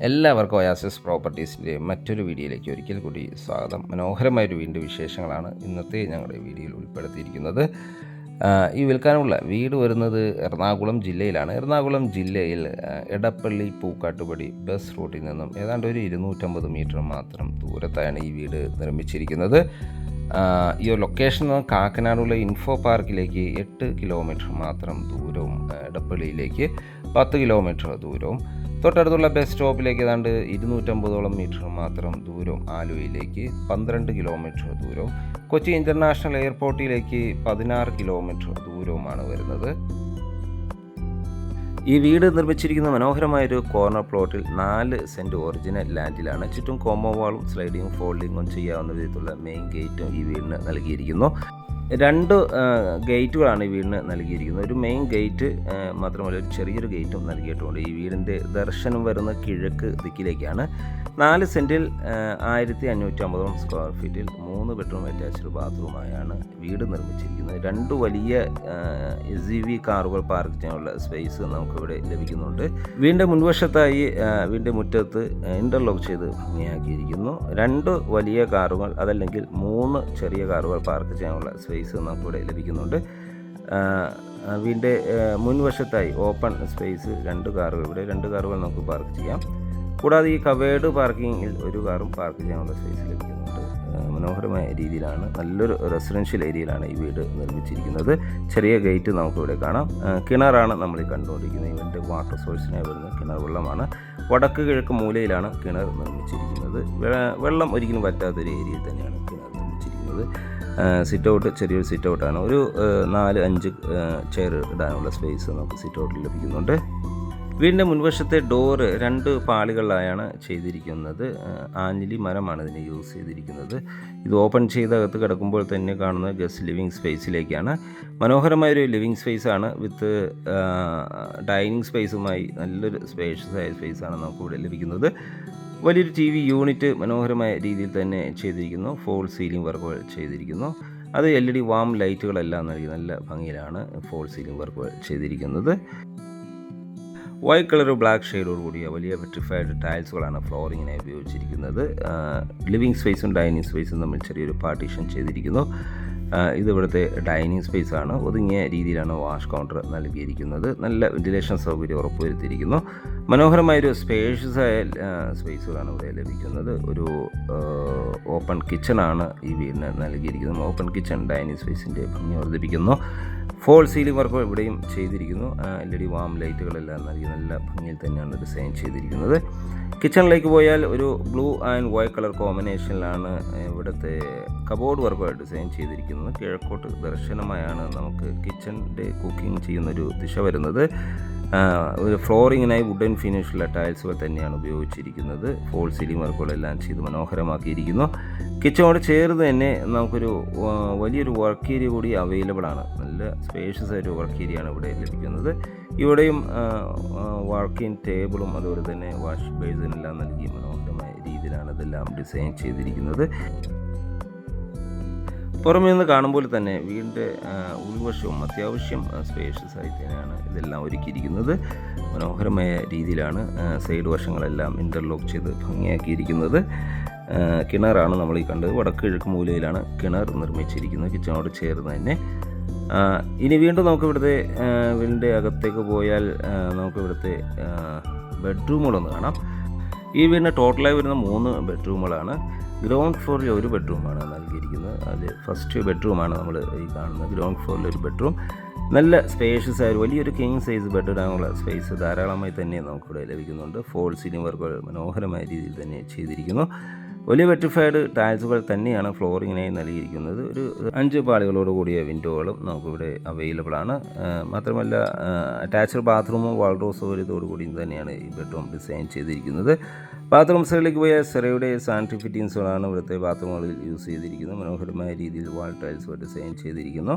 എല്ലാവർക്കും ഒയാസിസ് പ്രോപ്പർട്ടീസിൻ്റെ മറ്റൊരു വീഡിയോയിലേക്ക് ഒരിക്കൽ കൂടി സ്വാഗതം. മനോഹരമായൊരു വീടിൻ്റെ വിശേഷങ്ങളാണ് ഇന്നത്തെ ഞങ്ങളുടെ വീഡിയോയിൽ ഉൾപ്പെടുത്തിയിരിക്കുന്നത്. ഈ വിൽക്കാനുള്ള വീട് വരുന്നത് എറണാകുളം ജില്ലയിലാണ്. എറണാകുളം ജില്ലയിൽ എടപ്പള്ളി പൂക്കാട്ടുപടി ബസ് റൂട്ടിൽ നിന്നും ഏതാണ്ട് ഒരു 250 മീറ്റർ മാത്രം ദൂരത്തായാണ് ഈ വീട് നിർമ്മിച്ചിരിക്കുന്നത്. ഈ ഒരു ലൊക്കേഷൻ കാക്കനാടുള്ള ഇൻഫോ പാർക്കിലേക്ക് 8 കിലോമീറ്റർ മാത്രം ദൂരവും, എടപ്പള്ളിയിലേക്ക് 10 കിലോമീറ്റർ ദൂരവും, തൊട്ടടുത്തുള്ള ബസ് സ്റ്റോപ്പിലേക്ക് ഏതാണ്ട് 250 മീറ്റർ മാത്രം ദൂരവും, ആലുവയിലേക്ക് 12 കിലോമീറ്റർ ദൂരവും, കൊച്ചി ഇൻ്റർനാഷണൽ എയർപോർട്ടിലേക്ക് 16 കിലോമീറ്റർ ദൂരവുമാണ് വരുന്നത്. ഈ വീട് നിർമ്മിച്ചിരിക്കുന്ന മനോഹരമായൊരു കോർണർ പ്ലോട്ടിൽ 4 സെൻറ്റ് ഒറിജിനൽ ലാൻഡിലാണ്. ചുറ്റും കോമ്പോ വാളും സ്ലൈഡിങ്ങും ഫോൾഡിങ്ങും ചെയ്യാവുന്ന വിധത്തിലുള്ള മെയിൻ ഗേറ്റും ഈ വീടിന് നൽകിയിരിക്കുന്നു. 2 ഗേറ്റുകളാണ് ഈ വീടിന് നൽകിയിരിക്കുന്നത്. ഒരു മെയിൻ ഗേറ്റ് മാത്രമല്ല ഒരു ചെറിയൊരു ഗേറ്റും നൽകിയിട്ടുണ്ട്. ഈ വീടിൻ്റെ ദർശനം വരുന്ന കിഴക്ക് ദിക്കിലേക്കാണ്. 4 സെൻറ്റിൽ 1550 സ്ക്വയർ ഫീറ്റിൽ 3 ബെഡ്റൂം അറ്റാച്ച്ഡ് ബാത്റൂമായാണ് വീട് നിർമ്മിച്ചിരിക്കുന്നത്. 2 വലിയ SUV കാറുകൾ പാർക്ക് ചെയ്യാനുള്ള സ്പേസ് നമുക്കിവിടെ ലഭിക്കുന്നുണ്ട്. വീടിൻ്റെ മുൻവശത്തായി വീടിൻ്റെ മുറ്റത്ത് ഇൻ്റർലോക്ക് ചെയ്ത് ഭംഗിയാക്കിയിരിക്കുന്നു. 2 വലിയ കാറുകൾ അതല്ലെങ്കിൽ 3 ചെറിയ കാറുകൾ പാർക്ക് ചെയ്യാനുള്ള സ്പേസ് നമുക്കിവിടെ ലഭിക്കുന്നുണ്ട്. വീടിൻ്റെ മുൻവശത്തായി ഓപ്പൺ സ്പേസ് 2 കാറുകൾ, ഇവിടെ 2 കാറുകൾ നമുക്ക് പാർക്ക് ചെയ്യാം. കൂടാതെ ഈ കവേർഡ് പാർക്കിങ്ങിൽ 1 കാറും പാർക്ക് ചെയ്യാനുള്ള സ്പേസ് ലഭിക്കുന്നുണ്ട്. മനോഹരമായ രീതിയിലാണ്, നല്ലൊരു റെസിഡൻഷ്യൽ ഏരിയയിലാണ് ഈ വീട് നിർമ്മിച്ചിരിക്കുന്നത്. ചെറിയ ഗേറ്റ് നമുക്കിവിടെ കാണാം. കിണറാണ് നമ്മൾ ഈ കണ്ടുകൊണ്ടിരിക്കുന്നത്. ഇവൻ്റെ വാട്ടർ സോഴ്സിനായി വരുന്ന കിണർ വെള്ളമാണ്. വടക്ക് കിഴക്ക് മൂലയിലാണ് കിണർ നിർമ്മിച്ചിരിക്കുന്നത്. വെള്ളം ഒരിക്കലും പറ്റാത്തൊരു ഏരിയയിൽ തന്നെയാണ് കിണർ നിർമ്മിച്ചിരിക്കുന്നത്. സിറ്റ് ഔട്ട് ചെറിയൊരു സിറ്റ് ഔട്ടാണ്. ഒരു 4-5 ചെയർ ഇടാനുള്ള സ്പേസ് നമുക്ക് സിറ്റ് ഔട്ടിൽ ലഭിക്കുന്നുണ്ട്. വീടിൻ്റെ മുൻവശത്തെ ഡോറ് 2 പാളികളിലായാണ് ചെയ്തിരിക്കുന്നത്. ആഞ്ഞിലി മരമാണ് ഇതിന് യൂസ് ചെയ്തിരിക്കുന്നത്. ഇത് ഓപ്പൺ ചെയ്ത് അകത്ത് കിടക്കുമ്പോൾ തന്നെ കാണുന്ന ഗസ്റ്റ് ലിവിങ് സ്പേസിലേക്കാണ്. മനോഹരമായൊരു ലിവിങ് സ്പേസാണ് വിത്ത് ഡൈനിങ് സ്പേസുമായി നല്ലൊരു സ്പേഷ്യസായ സ്പേസാണ് നമുക്കിവിടെ ലഭിക്കുന്നത്. വലിയൊരു TV യൂണിറ്റ് മനോഹരമായ രീതിയിൽ തന്നെ ചെയ്തിരിക്കുന്നു. ഫോൾ സീലിംഗ് വർക്കുകൾ ചെയ്തിരിക്കുന്നു. അത് LED വാം ലൈറ്റുകളെല്ലാം നൽകി നല്ല ഭംഗിയിലാണ് ഫോൾ സീലിംഗ് വർക്കുകൾ ചെയ്തിരിക്കുന്നത്. വൈറ്റ് കളർ ബ്ലാക്ക് ഷെയ്ഡോട് കൂടിയ വലിയ വെട്രിഫൈഡ് ടൈൽസുകളാണ് ഫ്ലോറിങ്ങിനായി ഉപയോഗിച്ചിരിക്കുന്നത്. ലിവിങ് സ്പേസും ഡൈനിങ് സ്പേസും തമ്മിൽ ചെറിയൊരു പാർട്ടീഷൻ ചെയ്തിരിക്കുന്നു. ഇത് ഇവിടുത്തെ ഡൈനിങ് സ്പേസാണ്. ഒതുങ്ങിയ രീതിയിലാണ് വാഷ് കൗണ്ടർ നൽകിയിരിക്കുന്നത്. നല്ല വെന്റിലേഷൻ സൗകര്യം ഉറപ്പുവരുത്തിയിരിക്കുന്നു. മനോഹരമായൊരു സ്പേഷ്യസായ സ്പേസുകളാണ് ഇവിടെ ലഭിക്കുന്നത്. ഒരു ഓപ്പൺ കിച്ചണാണ് ഈ വീടിന് നൽകിയിരിക്കുന്നത്. ഓപ്പൺ കിച്ചൺ ഡൈനിങ് സ്പേസിൻ്റെ ഭംഗി വർദ്ധിപ്പിക്കുന്നു. ഫോൾ സീലിംഗ് വർക്ക് ഇവിടെയും ചെയ്തിരിക്കുന്നു. LED വാം ലൈറ്റുകളെല്ലാം നൽകി നല്ല ഭംഗിയിൽ തന്നെയാണ് ഡിസൈൻ ചെയ്തിരിക്കുന്നത്. കിച്ചണിലേക്ക് പോയാൽ ഒരു ബ്ലൂ ആൻഡ് വൈറ്റ് കളർ കോമ്പിനേഷനിലാണ് ഇവിടുത്തെ കബോർഡ് വർക്കുകൾ ഡിസൈൻ ചെയ്തിരിക്കുന്നത്. കിഴക്കോട്ട് ദർശനമായാണ് നമുക്ക് കിച്ചണിൻ്റെ കുക്കിംഗ് ചെയ്യുന്നൊരു ദിശ വരുന്നത്. ഒരു ഫ്ലോറിങ്ങിനായി വുഡൻ ഫിനിഷുള്ള ടൈൽസുകൾ തന്നെയാണ് ഉപയോഗിച്ചിരിക്കുന്നത്. ഫോൾ സീലിംഗ് വർക്കുകളെല്ലാം ചെയ്ത് മനോഹരമാക്കിയിരിക്കുന്നു. കിച്ചണോട് ചേർന്ന് തന്നെ നമുക്കൊരു വലിയൊരു വർക്ക് ഏരിയ കൂടി അവൈലബിൾ ആണ്. നല്ല സ്പേഷ്യസ് ആയൊരു വർക്ക് ഏരിയയാണ് ഇവിടെ ലഭിക്കുന്നത്. ഇവിടെയും വർക്കിംഗ് ടേബിളും അതുപോലെ തന്നെ വാഷ് ബേസിനെല്ലാം നൽകി മനോഹരമായ രീതിയിലാണ് ഇതെല്ലാം ഡിസൈൻ ചെയ്തിരിക്കുന്നത്. പുറമേ നിന്ന് കാണുമ്പോൾ തന്നെ വീടിൻ്റെ ഉൾവശവും അത്യാവശ്യം സ്പേഷ്യസ് ആയി തന്നെയാണ് ഇതെല്ലാം ഒരുക്കിയിരിക്കുന്നത്. മനോഹരമായ രീതിയിലാണ് സൈഡ് വശങ്ങളെല്ലാം ഇൻ്റർലോക്ക് ചെയ്ത് ഭംഗിയാക്കിയിരിക്കുന്നത്. കിണറാണ് നമ്മൾ ഈ കണ്ടത്. വടക്ക് കിഴക്ക് മൂലയിലാണ് കിണർ നിർമ്മിച്ചിരിക്കുന്നത്, കിച്ചണോട് ചേർന്ന് തന്നെ. ഇനി വീണ്ടും നമുക്കിവിടുത്തെ വീടിൻ്റെ അകത്തേക്ക് പോയാൽ നമുക്കിവിടുത്തെ ബെഡ്റൂമുകളൊന്ന് കാണാം. ഈ വീടിന് ടോട്ടലായി വരുന്ന 3 ബെഡ്റൂമുകളാണ്. ഗ്രൗണ്ട് ഫ്ലോറിൽ 1 ബെഡ്റൂമാണ് നൽകിയിരിക്കുന്നത്. അതിൽ ഫസ്റ്റ് ബെഡ്റൂമാണ് നമ്മൾ ഈ കാണുന്നത്. ഗ്രൗണ്ട് ഫ്ലോറിൽ 1 ബെഡ്റൂം. നല്ല സ്പേഷ്യസ് ആയ വലിയൊരു കിങ് സൈസ് ബെഡ് ഇടാനുള്ള സ്പേസ് ധാരാളമായി തന്നെ നമുക്കിവിടെ ലഭിക്കുന്നുണ്ട്. ഫോൾ സീലിംഗ് വർക്കുകൾ മനോഹരമായ രീതിയിൽ തന്നെ ചെയ്തിരിക്കുന്നു. വലിയ വെട്രിഫൈഡ് ടൈൽസുകൾ തന്നെയാണ് ഫ്ലോറിങ്ങിനായി നൽകിയിരിക്കുന്നത്. ഒരു 5 പാളികളോട് കൂടിയ വിൻഡോകളും നമുക്കിവിടെ അവൈലബിൾ ആണ്. മാത്രമല്ല അറ്റാച്ച്ഡ് ബാത്റൂമും വാൾഡ്രോബ് സൗകര്യത്തോടു കൂടി തന്നെയാണ് ഈ ബെഡ്റൂം ഡിസൈൻ ചെയ്തിരിക്കുന്നത്. ബാത്റൂം സൈഡിലേക്ക് പോയ സെറയുടെ സാനിറ്ററി ഫിറ്റിങ്സുകളാണ് ഇവിടുത്തെ ബാത്റൂമുകളിൽ യൂസ് ചെയ്തിരിക്കുന്നത്. മനോഹരമായ രീതിയിൽ വാൾ ടൈൽസ് ഡിസൈൻ ചെയ്തിരിക്കുന്നു.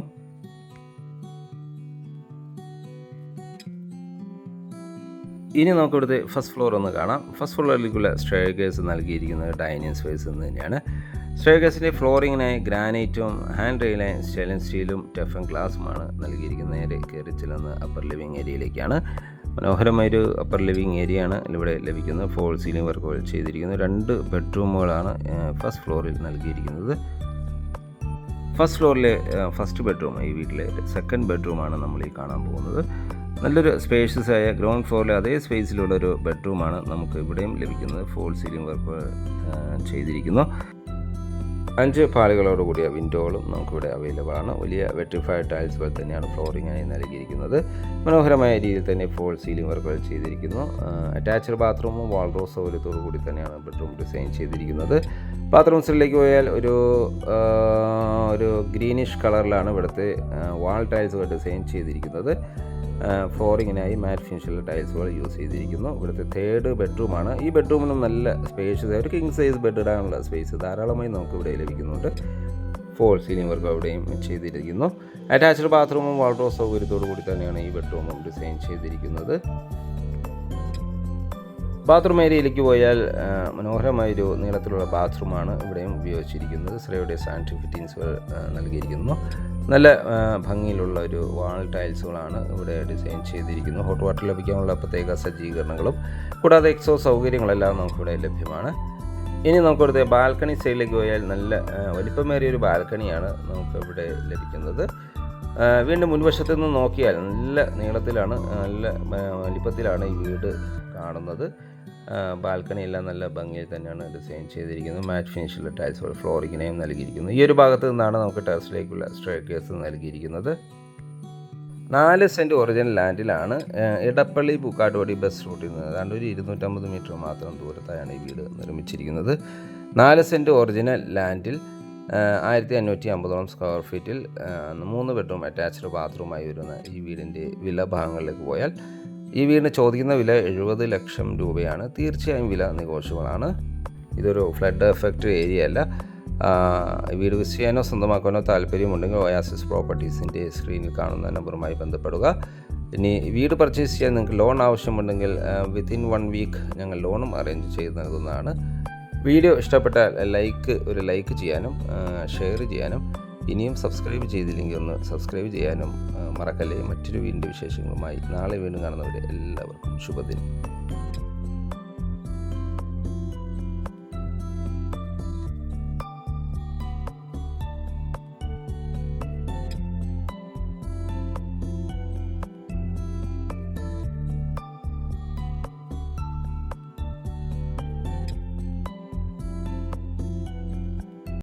ഇനി നമുക്കിവിടുത്തെ ഫസ്റ്റ് ഫ്ലോർ ഒന്ന് കാണാം. ഫസ്റ്റ് ഫ്ലോറിലേക്കുള്ള സ്റ്റെയർകേസ് നൽകിയിരിക്കുന്നത് ഡൈനിങ് സ്പേസ് എന്ന് തന്നെയാണ്. സ്റ്റെയർകേസിൻ്റെ ഫ്ലോറിങ്ങിനായി ഗ്രാനൈറ്റും ഹാൻഡ് റെയിലായി സ്റ്റെയിൻലെസ് സ്റ്റീലും ടെഫൻ ഗ്ലാസുമാണ് നൽകിയിരിക്കുന്നത്. നേരെ കയറി ചെല്ലുന്ന അപ്പർ ലിവിങ് ഏരിയയിലേക്കാണ്. മനോഹരമായൊരു അപ്പർ ലിവിങ് ഏരിയ ആണ് ഇവിടെ ലഭിക്കുന്നത്. ഫോൾ സീലിംഗ് വർക്കുകൾ ചെയ്തിരിക്കുന്നത്. 2 ബെഡ്റൂമുകളാണ് ഫസ്റ്റ് ഫ്ലോറിൽ നൽകിയിരിക്കുന്നത്. ഫസ്റ്റ് ഫ്ലോറിലെ ഫസ്റ്റ് ബെഡ്റൂം ഈ വീട്ടിലെ സെക്കൻഡ് ബെഡ്റൂമാണ് നമ്മൾ ഈ കാണാൻ പോകുന്നത്. നല്ലൊരു സ്പേഷ്യസ് ആയ ഗ്രൗണ്ട് ഫ്ലോറിലെ അതേ സ്പേസിലുള്ളൊരു ബെഡ്റൂമാണ് നമുക്ക് ഇവിടെയും ലഭിക്കുന്നത്. ഫോൾ സീലിംഗ് വർക്കുകൾ ചെയ്തിരിക്കുന്നു. 5 പാളികളോട് കൂടിയ വിൻഡോകളും നമുക്കിവിടെ അവൈലബിൾ ആണ്. വലിയ വെട്രിഫൈഡ് ടൈൽസുകൾ തന്നെയാണ് ഫ്ലോറിങ്ങിനായി നൽകിയിരിക്കുന്നത്. മനോഹരമായ രീതിയിൽ തന്നെ ഫോൾ സീലിംഗ് വർക്കുകൾ ചെയ്തിരിക്കുന്നു. അറ്റാച്ച്ഡ് ബാത്റൂമും വാൾഡ്രോബ് സൗകര്യത്തോടു കൂടി തന്നെയാണ് ബെഡ്റൂം ഡിസൈൻ ചെയ്തിരിക്കുന്നത്. ബാത്റൂംസിലേക്ക് പോയാൽ ഒരു ഗ്രീനിഷ് കളറിലാണ് ഇവിടുത്തെ വാൾ ടൈൽസുകൾ ഡിസൈൻ ചെയ്തിരിക്കുന്നത്. ഫ്ലോറിങ്ങിനായി മാറ്റ് ഫിനിഷുള്ള ടൈൽസുകൾ യൂസ് ചെയ്തിരിക്കുന്നു. ഇവിടുത്തെ 3rd ബെഡ്റൂമാണ്. ഈ ബെഡ്റൂമിനും നല്ല സ്പേഷ്യസ് ഒരു കിങ് സൈസ് ബെഡ് ഇടാനുള്ള സ്പേസ് ധാരാളമായി നമുക്ക് ഇവിടെ ലഭിക്കുന്നുണ്ട്. ഫോൾ സീലിംഗ് വർക്ക് അവിടെയും ചെയ്തിരിക്കുന്നു. അറ്റാച്ച്ഡ് ബാത്റൂമും വാൾഡ്രോബ് സൗകര്യത്തോടു കൂടി തന്നെയാണ് ഈ ബെഡ്റൂമും ഡിസൈൻ ചെയ്തിരിക്കുന്നത്. ബാത്റൂം ഏരിയയിലേക്ക് പോയാൽ മനോഹരമായൊരു നീളത്തിലുള്ള ബാത്റൂമാണ് ഇവിടെയും ഉപയോഗിച്ചിരിക്കുന്നത്. ശ്രേയുടെ സാനിറ്ററി ഫിറ്റിങ്സുകൾ നൽകിയിരിക്കുന്നു. നല്ല ഭംഗിയിലുള്ള ഒരു വാൾ ടൈൽസുകളാണ് ഇവിടെ ഡിസൈൻ ചെയ്തിരിക്കുന്നത്. ഹോട്ട് വാട്ടർ ലഭിക്കാനുള്ള പ്രത്യേക സജ്ജീകരണങ്ങളും കൂടാതെ എക്സോ സൗകര്യങ്ങളെല്ലാം നമുക്കിവിടെ ലഭ്യമാണ്. ഇനി നമുക്കിവിടുത്തെ ബാൽക്കണി സൈഡിലേക്ക് പോയാൽ നല്ല വലിപ്പമേറിയൊരു ബാൽക്കണിയാണ് നമുക്കിവിടെ ലഭിക്കുന്നത്. വീണ്ടും മുൻവശത്തു നിന്ന് നോക്കിയാൽ നല്ല നീളത്തിലാണ് നല്ല വലിപ്പത്തിലാണ് ഈ വീട് കാണുന്നത്. ബാൽക്കണി എല്ലാം നല്ല ഭംഗിയിൽ തന്നെയാണ് ഡിസൈൻ ചെയ്തിരിക്കുന്നത്. മാറ്റ് ഫിനിഷുള്ള ടൈൽസുകൾ ഫ്ലോറിങ്ങിനെയും നൽകിയിരിക്കുന്നു. ഈ ഒരു ഭാഗത്ത് നിന്നാണ് നമുക്ക് ടെറസിലേക്കുള്ള സ്റ്റെയർകേസ് നൽകിയിരിക്കുന്നത്. 4 സെൻറ്റ് ഒറിജിനൽ ലാൻഡിലാണ് ഇടപ്പള്ളി പൂക്കാട്ടുപടി ബസ് റൂട്ടിൽ നിന്ന് ഏതാണ്ട് ഒരു 250 മീറ്റർ മാത്രം ദൂരത്തായാണ് ഈ വീട് നിർമ്മിച്ചിരിക്കുന്നത്. 4 സെൻറ്റ് ഒറിജിനൽ ലാൻഡിൽ 1550 സ്ക്വയർ ഫീറ്റിൽ 3 ബെഡ്റൂം അറ്റാച്ച്ഡ് ബാത്റൂമായി വരുന്ന ഈ വീടിൻ്റെ വില ഭാഗങ്ങളിലേക്ക് പോയാൽ ഈ വീടിന് ചോദിക്കുന്ന വില 70 ലക്ഷം രൂപയാണ്. തീർച്ചയായും വില നെഗോഷ്യബിളാണ്. ഇതൊരു ഫ്ലഡ് എഫക്റ്റ് ഏരിയ അല്ല. വീട് വിസിറ്റ് ചെയ്യാനോ സ്വന്തമാക്കാനോ താല്പര്യമുണ്ടെങ്കിൽ ഒയാസിസ് പ്രോപ്പർട്ടീസിൻ്റെ സ്ക്രീനിൽ കാണുന്ന നമ്പറുമായി ബന്ധപ്പെടുക. ഇനി വീട് പർച്ചേസ് ചെയ്യാൻ നിങ്ങൾക്ക് ലോൺ ആവശ്യമുണ്ടെങ്കിൽ വിത്തിൻ 1 വീക്ക് ഞങ്ങൾ ലോണും അറേഞ്ച് ചെയ്ത് നൽകുന്നതാണ്. വീഡിയോ ഇഷ്ടപ്പെട്ടാൽ ലൈക്ക് ചെയ്യാനും ഷെയർ ചെയ്യാനും ഇനിയും സബ്സ്ക്രൈബ് ചെയ്തില്ലെങ്കിൽ ഒന്ന് സബ്സ്ക്രൈബ് ചെയ്യാനും മറക്കല്ലേ. മറ്റൊരു വീടിൻ്റെ വിശേഷങ്ങളുമായി നാളെ വീണ്ടും കാണുന്നവരെ എല്ലാവർക്കും ശുഭദിനം.